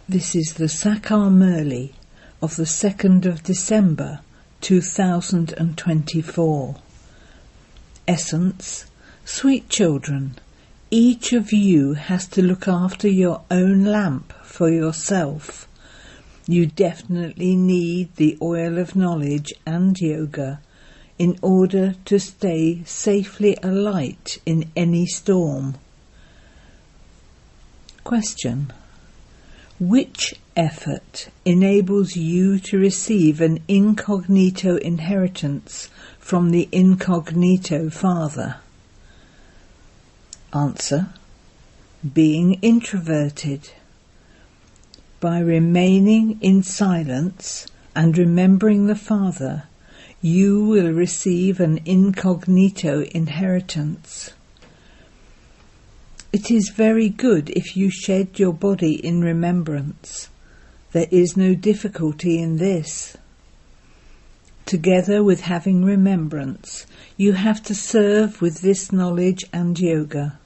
This is the Sakar Murli of the 2nd of December 2024. Essence: sweet children, each of you has to look after your own lamp for yourself. You definitely need the oil of knowledge and yoga in order to stay safely alight in any storm. Question: which effort enables you to receive an incognito inheritance from the incognito father? Answer: being introverted. By remaining in silence and remembering the Father, you will receive an incognito inheritance. It is very good if you shed your body in remembrance. There is no difficulty in this. Together with having remembrance, you have to serve with this knowledge and yoga.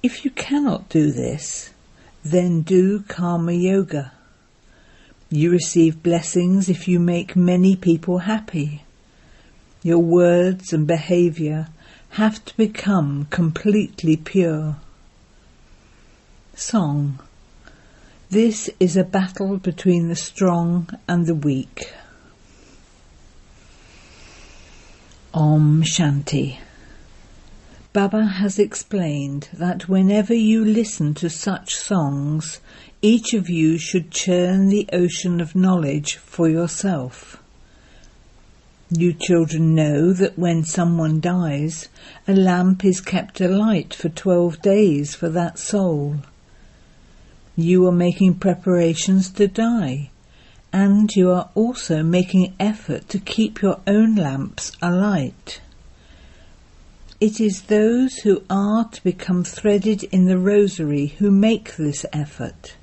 If you cannot do this, then do karma yoga. You receive blessings if you make many people happy. Your words and behaviour have to become completely pure. Song. This is a battle between the strong and the weak. Om Shanti. Baba has explained that whenever you listen to such songs, each of you should churn the ocean of knowledge for yourself. You children know that when someone dies, a lamp is kept alight for 12 days for that soul. You are making preparations to die, and you are also making effort to keep your own lamps alight. It is those who are to become threaded in the rosary who make this effort.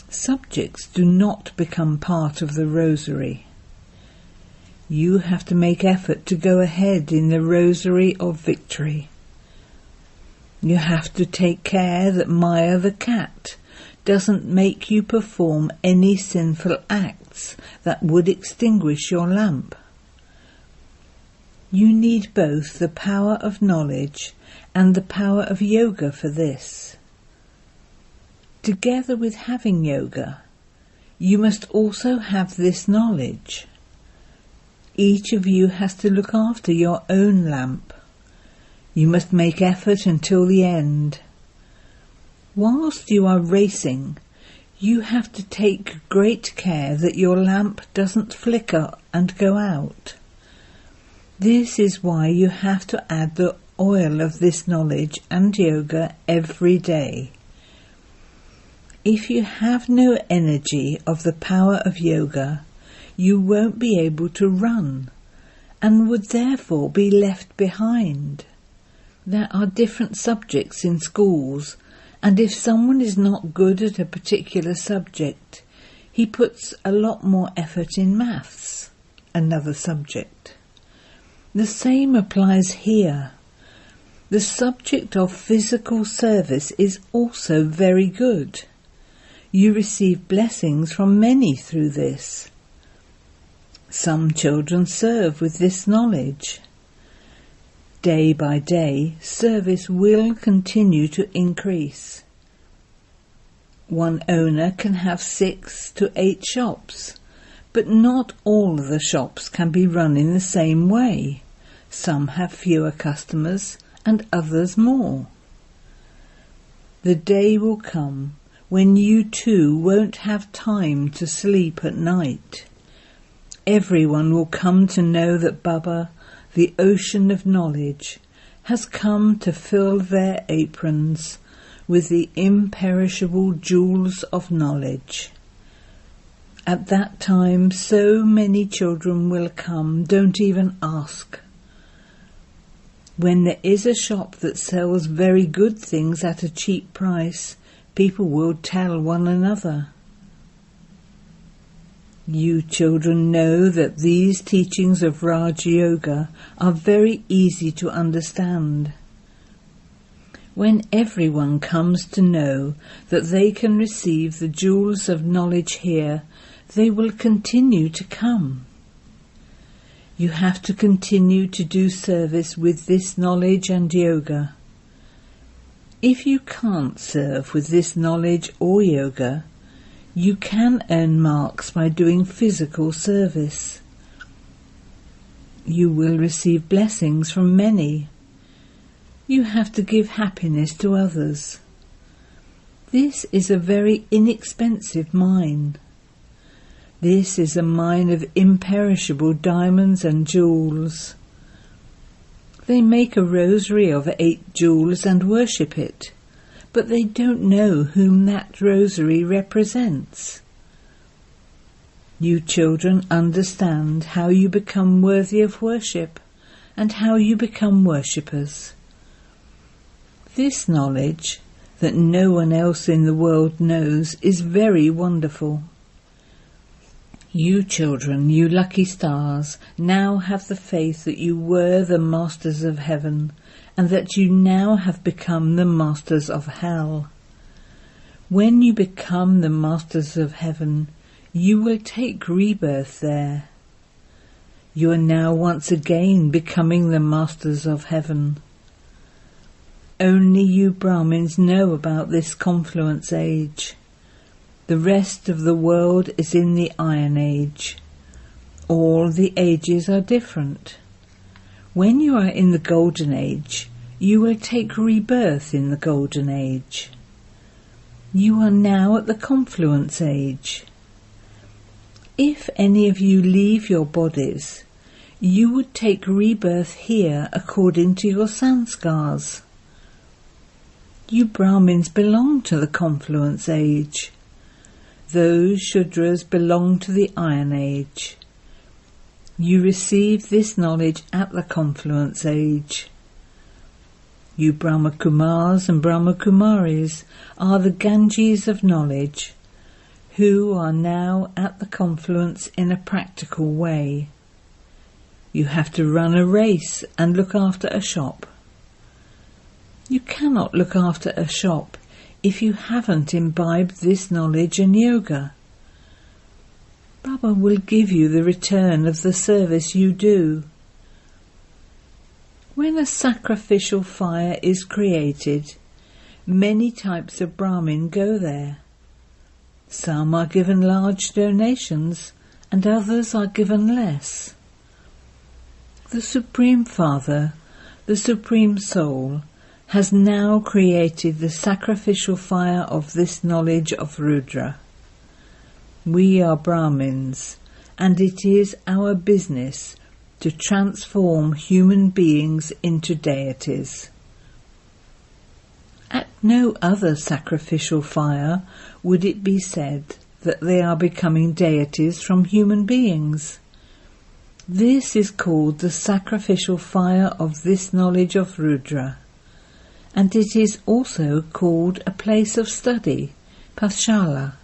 Subjects do not become part of the rosary. You have to make effort to go ahead in the rosary of victory. You have to take care that Maya the cat doesn't make you perform any sinful acts that would extinguish your lamp. You need both the power of knowledge and the power of yoga for this. Together with having yoga, you must also have this knowledge. Each of you has to look after your own lamp. You must make effort until the end. Whilst you are racing, you have to take great care that your lamp doesn't flicker and go out. This is why you have to add the oil of this knowledge and yoga every day. If you have no energy of the power of yoga, you won't be able to run and would therefore be left behind. There are different subjects in schools, and if someone is not good at a particular subject, he puts a lot more effort in maths, another subject. The same applies here. The subject of physical service is also very good. You receive blessings from many through this. Some children serve with this knowledge. Day by day, service will continue to increase. One owner can have 6 to 8 shops, but not all of the shops can be run in the same way. Some have fewer customers and others more. The day will come when you too won't have time to sleep at night. Everyone will come to know that Baba, the ocean of knowledge, has come to fill their aprons with the imperishable jewels of knowledge. At that time, so many children will come, don't even ask. When there is a shop that sells very good things at a cheap price, people will tell one another. You children know that these teachings of Raj Yoga are very easy to understand. When everyone comes to know that they can receive the jewels of knowledge here, they will continue to come. You have to continue to do service with this knowledge and yoga. If you can't serve with this knowledge or yoga, you can earn marks by doing physical service. You will receive blessings from many. You have to give happiness to others. This is a very inexpensive mine. This is a mine of imperishable diamonds and jewels. They make a rosary of 8 jewels and worship it, but they don't know whom that rosary represents. You children understand how you become worthy of worship and how you become worshippers. This knowledge that no one else in the world knows is very wonderful. You children, you lucky stars, now have the faith that you were the masters of heaven and that you now have become the masters of hell. When you become the masters of heaven, you will take rebirth there. You are now once again becoming the masters of heaven. Only you Brahmins know about this confluence age. The rest of the world is in the Iron Age. All the ages are different. When you are in the Golden Age, you will take rebirth in the Golden Age. You are now at the confluence age. If any of you leave your bodies, you would take rebirth here according to your sanskars. You Brahmins belong to the confluence age. Those Shudras belong to the Iron Age. You receive this knowledge at the confluence age. You Brahma Kumars and Brahma Kumaris are the Ganges of knowledge, who are now at the confluence in a practical way. You have to run a race and look after a shop. You cannot look after a shop if you haven't imbibed this knowledge and yoga. Baba will give you the return of the service you do. When a sacrificial fire is created, many types of Brahmin go there. Some are given large donations and others are given less. The Supreme Father, the Supreme Soul, has now created the sacrificial fire of this knowledge of Rudra. We are Brahmins, and it is our business to transform human beings into deities. At no other sacrificial fire would it be said that they are becoming deities from human beings. This is called the sacrificial fire of this knowledge of Rudra, and it is also called a place of study, Pathshala.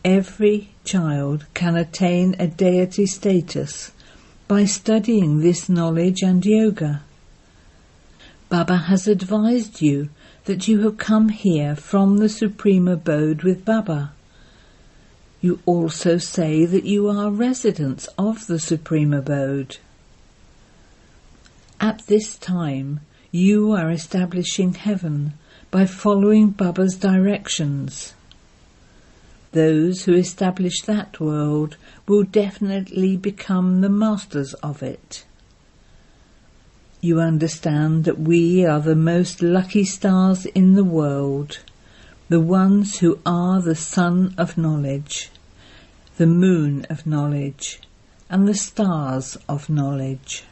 Every child can attain a deity status by studying this knowledge and yoga. Baba has advised you that you have come here from the Supreme Abode with Baba. You also say that you are residents of the Supreme Abode. At this time, you are establishing heaven by following Baba's directions. Those who establish that world will definitely become the masters of it. You understand that we are the most lucky stars in the world, the ones who are the sun of knowledge, the moon of knowledge, and the stars of knowledge.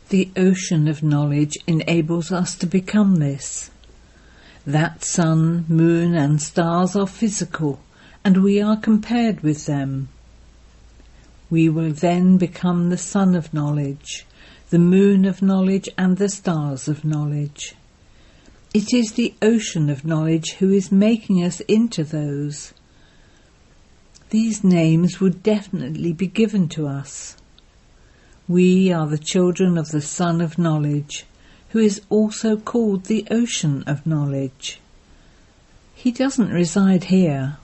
The ocean of knowledge enables us to become this. That sun, moon and stars are physical, and we are compared with them. We will then become the sun of knowledge, the moon of knowledge and the stars of knowledge. It is the ocean of knowledge who is making us into those. These names would definitely be given to us. We are the children of the Sun of Knowledge, who is also called the ocean of knowledge. He doesn't reside here.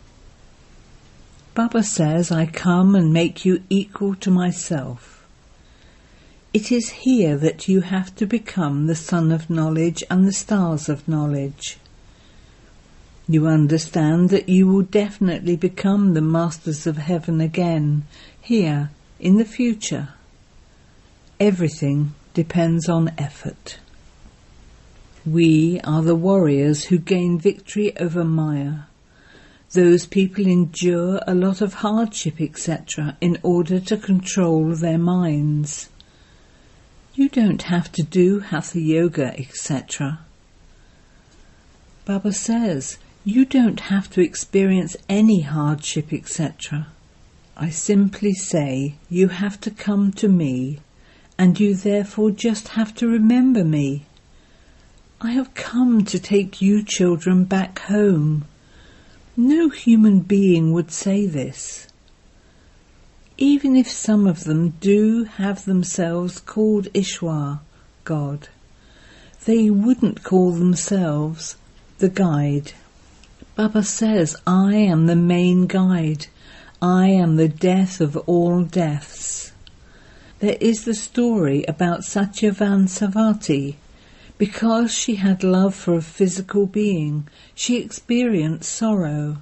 Baba says, I come and make you equal to myself. It is here that you have to become the sun of knowledge and the stars of knowledge. You understand that you will definitely become the masters of heaven again, here, in the future. Everything depends on effort. We are the warriors who gain victory over Maya. Those people endure a lot of hardship, etc., in order to control their minds. You don't have to do hatha yoga, etc. Baba says, you don't have to experience any hardship, etc. I simply say, you have to come to me, and you therefore just have to remember me. I have come to take you children back home. No human being would say this. Even if some of them do have themselves called Ishwar, God, they wouldn't call themselves the guide. Baba says, I am the main guide. I am the death of all deaths. There is the story about Satyavan Savati. Because she had love for a physical being, she experienced sorrow.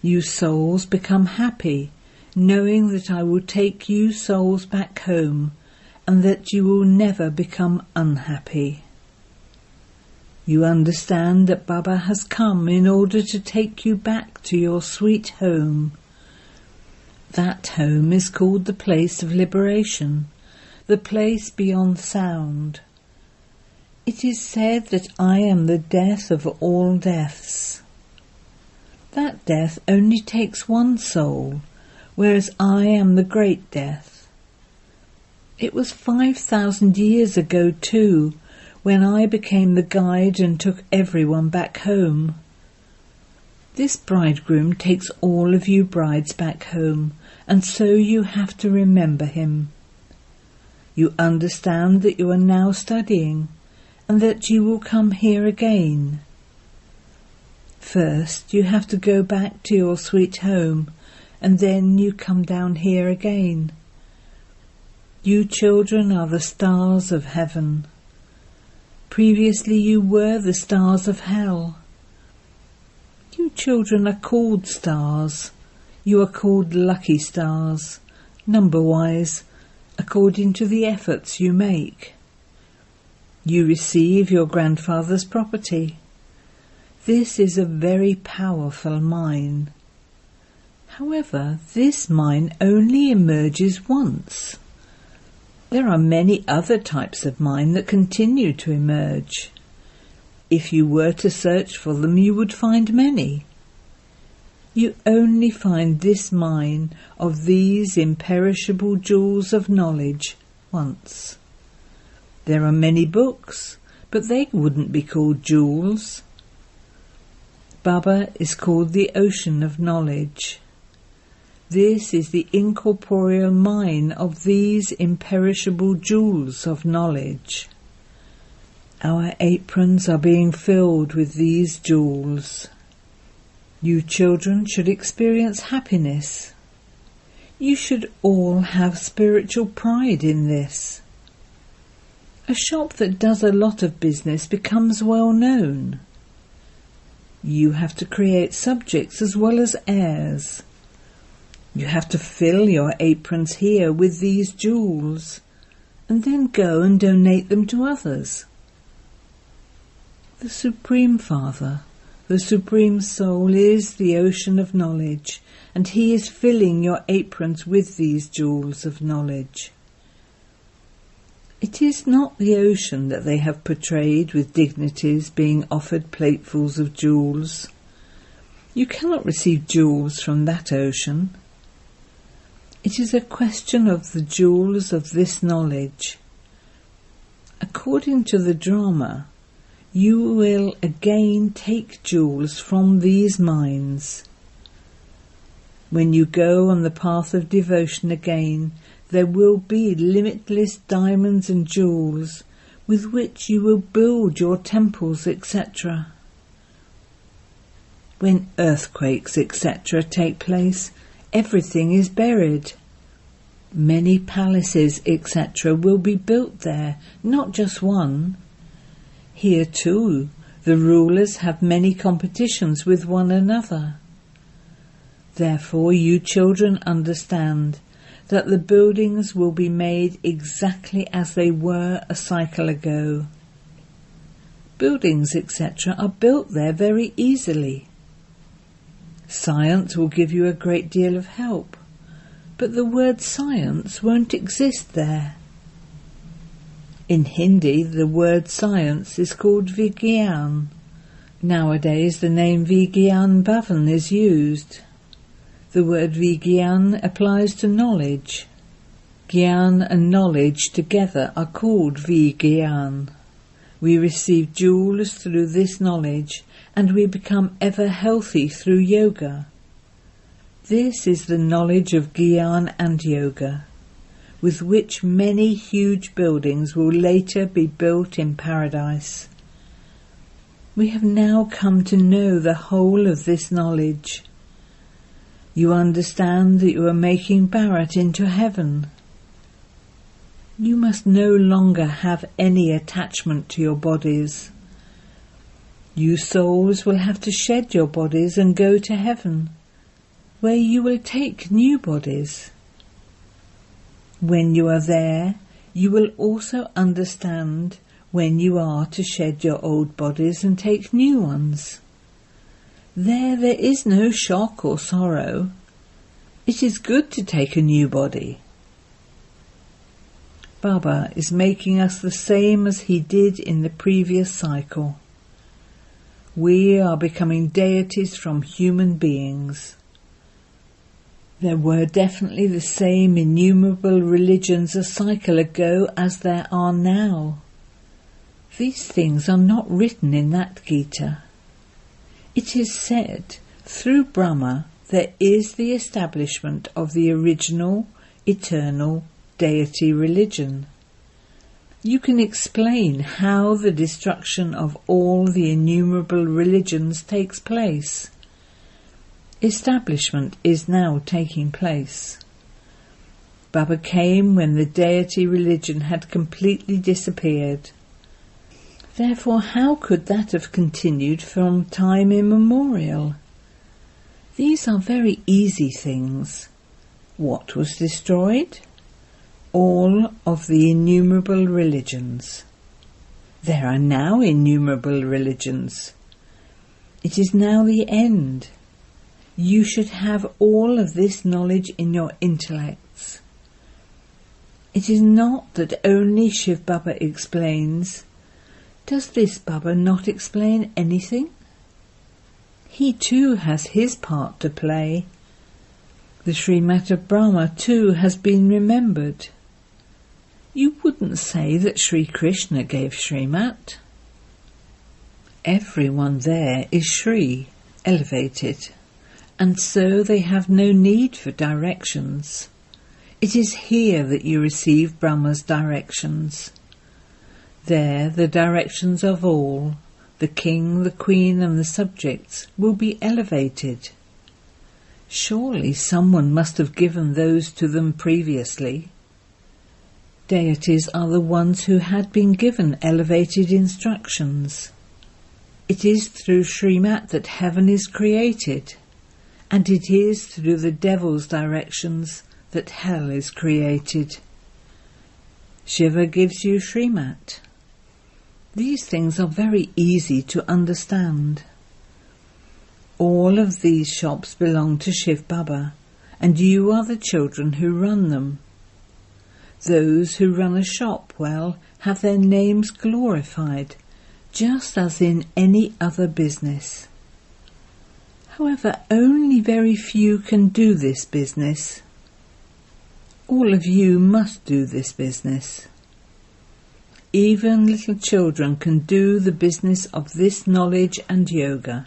You souls become happy, knowing that I will take you souls back home, and that you will never become unhappy. You understand that Baba has come in order to take you back to your sweet home. That home is called the place of liberation, the place beyond sound. It is said that I am the death of all deaths. That death only takes one soul, whereas I am the great death. It was 5,000 years ago too, when I became the guide and took everyone back home. This bridegroom takes all of you brides back home, and so you have to remember him. You understand that you are now studying, and that you will come here again. First, you have to go back to your sweet home, and then you come down here again. You children are the stars of heaven. Previously you were the stars of hell. You children are called stars. You are called lucky stars, number-wise, according to the efforts you make. You receive your grandfather's property. This is a very powerful mine. However, this mine only emerges once. There are many other types of mine that continue to emerge. If you were to search for them, you would find many. You only find this mine of these imperishable jewels of knowledge once. There are many books, but they wouldn't be called jewels. Baba is called the ocean of knowledge. This is the incorporeal mine of these imperishable jewels of knowledge. Our aprons are being filled with these jewels. You children should experience happiness. You should all have spiritual pride in this. A shop that does a lot of business becomes well known. You have to create subjects as well as heirs. You have to fill your aprons here with these jewels, and then go and donate them to others. The Supreme Father, the Supreme Soul, is the ocean of knowledge, and he is filling your aprons with these jewels of knowledge. It is not the ocean that they have portrayed with dignities being offered platefuls of jewels. You cannot receive jewels from that ocean. It is a question of the jewels of this knowledge. According to the drama, you will again take jewels from these mines. When you go on the path of devotion again, there will be limitless diamonds and jewels with which you will build your temples, etc. When earthquakes, etc. take place, everything is buried. Many palaces, etc. will be built there, not just one. Here too, the rulers have many competitions with one another. Therefore, you children understand that the buildings will be made exactly as they were a cycle ago. Buildings, etc. are built there very easily. Science will give you a great deal of help, but the word science won't exist there. In Hindi, the word science is called Vigyan. Nowadays, the name Vigyan Bhavan is used. The word Vigyan applies to knowledge. Gyan and knowledge together are called Vigyan. We receive jewels through this knowledge, and we become ever healthy through yoga. This is the knowledge of Gyan and yoga, with which many huge buildings will later be built in paradise. We have now come to know the whole of this knowledge. You understand that you are making Bharat into heaven. You must no longer have any attachment to your bodies. You souls will have to shed your bodies and go to heaven, where you will take new bodies. When you are there, you will also understand when you are to shed your old bodies and take new ones. There is no shock or sorrow. It is good to take a new body. Baba is making us the same as he did in the previous cycle. We are becoming deities from human beings. There were definitely the same innumerable religions a cycle ago as there are now. These things are not written in that Gita. It is said, through Brahma there is the establishment of the original, eternal deity religion. You can explain how the destruction of all the innumerable religions takes place. Establishment is now taking place. Baba came when the deity religion had completely disappeared. Therefore, how could that have continued from time immemorial? These are very easy things. What was destroyed? All of the innumerable religions. There are now innumerable religions. It is now the end. You should have all of this knowledge in your intellects. It is not that only Shiv Baba explains. Does this Baba not explain anything? He too has his part to play. The Srimat of Brahma too has been remembered. You wouldn't say that Sri Krishna gave Srimat. Everyone there is Sri, elevated, and so they have no need for directions. It is here that you receive Brahma's directions. There the directions of all, the king, the queen and the subjects, will be elevated. Surely someone must have given those to them previously. Deities are the ones who had been given elevated instructions. It is through Srimat that heaven is created, and it is through the devil's directions that hell is created. Shiva gives you Srimat. These things are very easy to understand. All of these shops belong to Shiv Baba, and you are the children who run them. Those who run a shop well have their names glorified, just as in any other business. However, only very few can do this business. All of you must do this business. Even little children can do the business of this knowledge and yoga.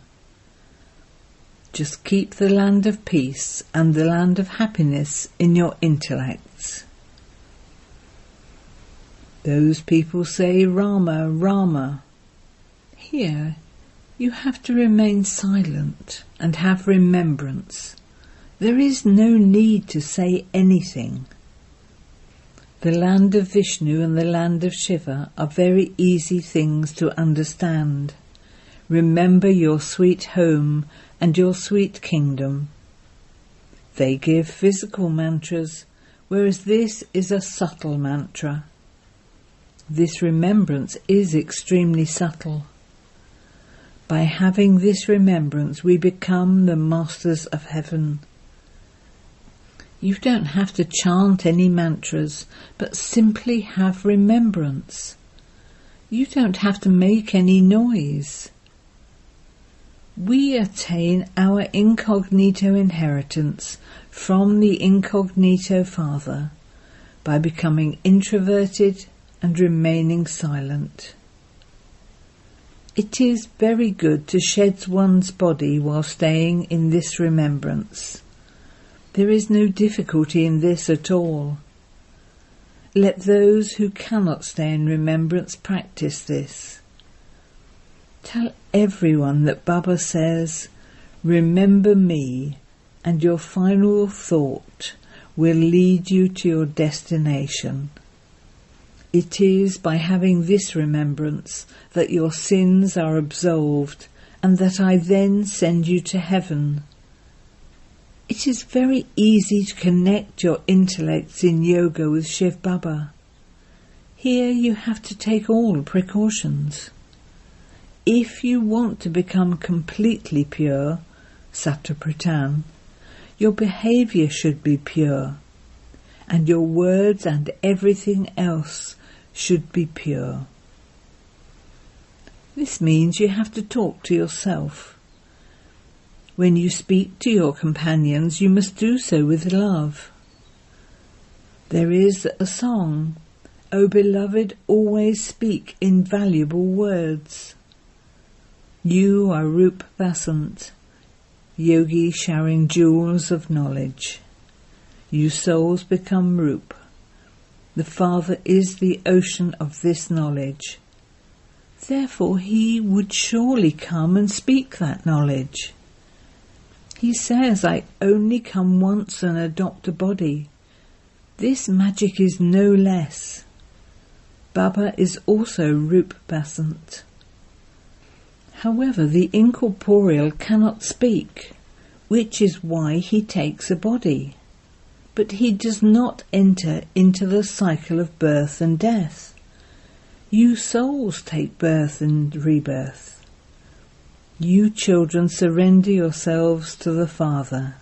Just keep the land of peace and the land of happiness in your intellects. Those people say Rama, Rama. Here, you have to remain silent and have remembrance. There is no need to say anything. The land of Vishnu and the land of Shiva are very easy things to understand. Remember your sweet home and your sweet kingdom. They give physical mantras, whereas this is a subtle mantra. This remembrance is extremely subtle. By having this remembrance, we become the masters of heaven. You don't have to chant any mantras, but simply have remembrance. You don't have to make any noise. We attain our incognito inheritance from the incognito Father by becoming introverted and remaining silent. It is very good to shed one's body while staying in this remembrance. There is no difficulty in this at all. Let those who cannot stay in remembrance practice this. Tell everyone that Baba says, "Remember me," and your final thought will lead you to your destination. It is by having this remembrance that your sins are absolved and that I then send you to heaven. It is very easy to connect your intellects in yoga with Shiv Baba. Here you have to take all precautions. If you want to become completely pure, Sattvapratan, your behaviour should be pure, and your words and everything else should be pure. This means you have to talk to yourself. When you speak to your companions, you must do so with love. There is a song, "O beloved, always speak invaluable words." You are Rup Vasant, yogi showering jewels of knowledge. You souls become Rup. The Father is the ocean of this knowledge. Therefore he would surely come and speak that knowledge. He says, "I only come once and adopt a body." This magic is no less. Baba is also Rup Vasant. However, the incorporeal cannot speak, which is why he takes a body. But he does not enter into the cycle of birth and death. You souls take birth and rebirth. You children surrender yourselves to the Father.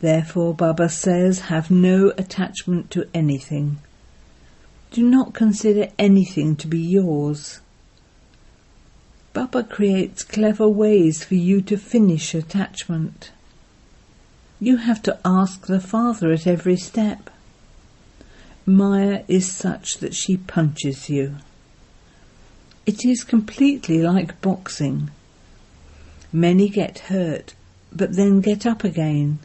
Therefore Baba says, have no attachment to anything. Do not consider anything to be yours. Baba creates clever ways for you to finish attachment. You have to ask the Father at every step. Maya is such that she punches you. It is completely like boxing. Many get hurt, but then get up again.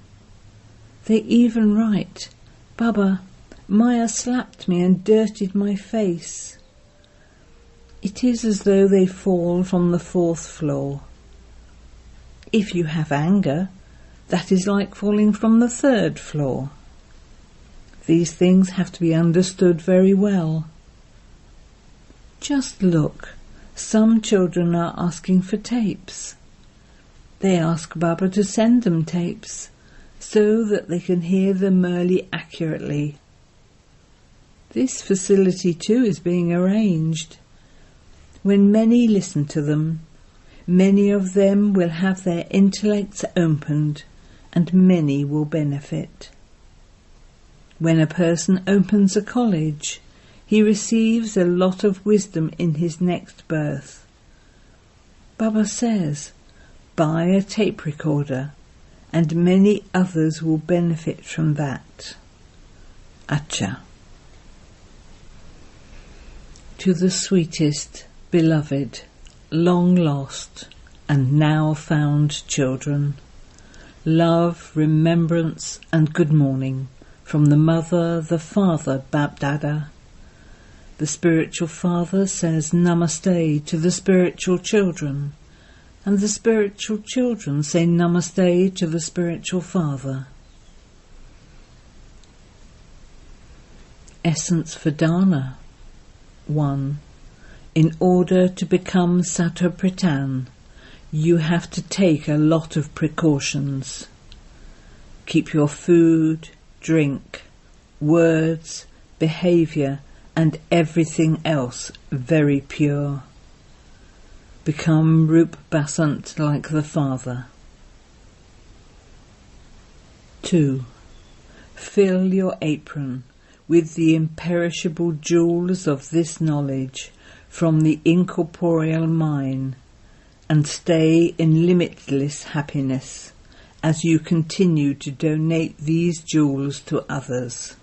They even write, "Baba, Maya slapped me and dirtied my face." It is as though they fall from the 4th floor. If you have anger, that is like falling from the 3rd floor. These things have to be understood very well. Just look, some children are asking for tapes. They ask Baba to send them tapes, so that they can hear the Murli accurately. This facility too is being arranged. When many listen to them, many of them will have their intellects opened, and many will benefit. When a person opens a college, he receives a lot of wisdom in his next birth. Baba says, buy a tape recorder, and many others will benefit from that. Acha. To the sweetest, beloved, long lost, and now found children, love, remembrance, and good morning from the Mother, the Father, Bab Dada. The spiritual father says namaste to the spiritual children, and the spiritual children say namaste to the spiritual father. Essence for dana. 1. In order to become Sattvapritan, you have to take a lot of precautions. Keep your food, drink, words, behaviour and everything else very pure. Become Rup Basant like the Father. 2. Fill your apron with the imperishable jewels of this knowledge from the incorporeal mine, and stay in limitless happiness as you continue to donate these jewels to others.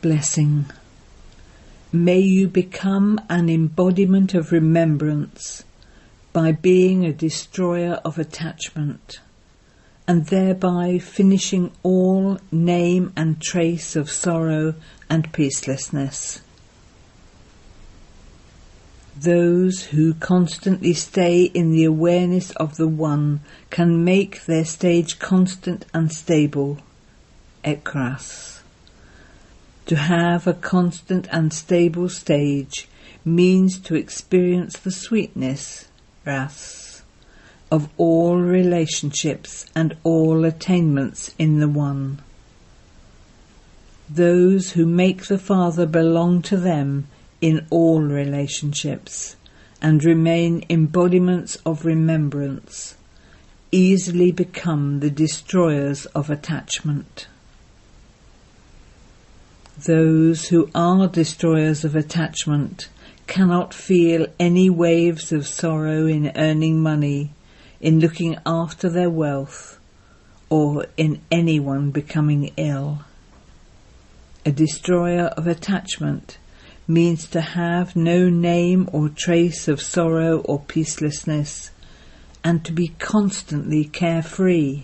Blessing. May you become an embodiment of remembrance by being a destroyer of attachment, and thereby finishing all name and trace of sorrow and peacelessness. Those who constantly stay in the awareness of the One can make their stage constant and stable, ekras. To have a constant and stable stage means to experience the sweetness, ras, of all relationships and all attainments in the One. Those who make the Father belong to them in all relationships and remain embodiments of remembrance easily become the destroyers of attachment. Those who are destroyers of attachment cannot feel any waves of sorrow in earning money, in looking after their wealth, or in anyone becoming ill. A destroyer of attachment means to have no name or trace of sorrow or peacelessness, and to be constantly carefree.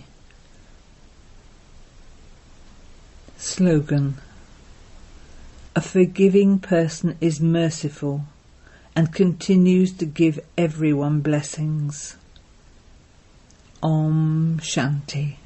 Slogan. A forgiving person is merciful and continues to give everyone blessings. Om Shanti.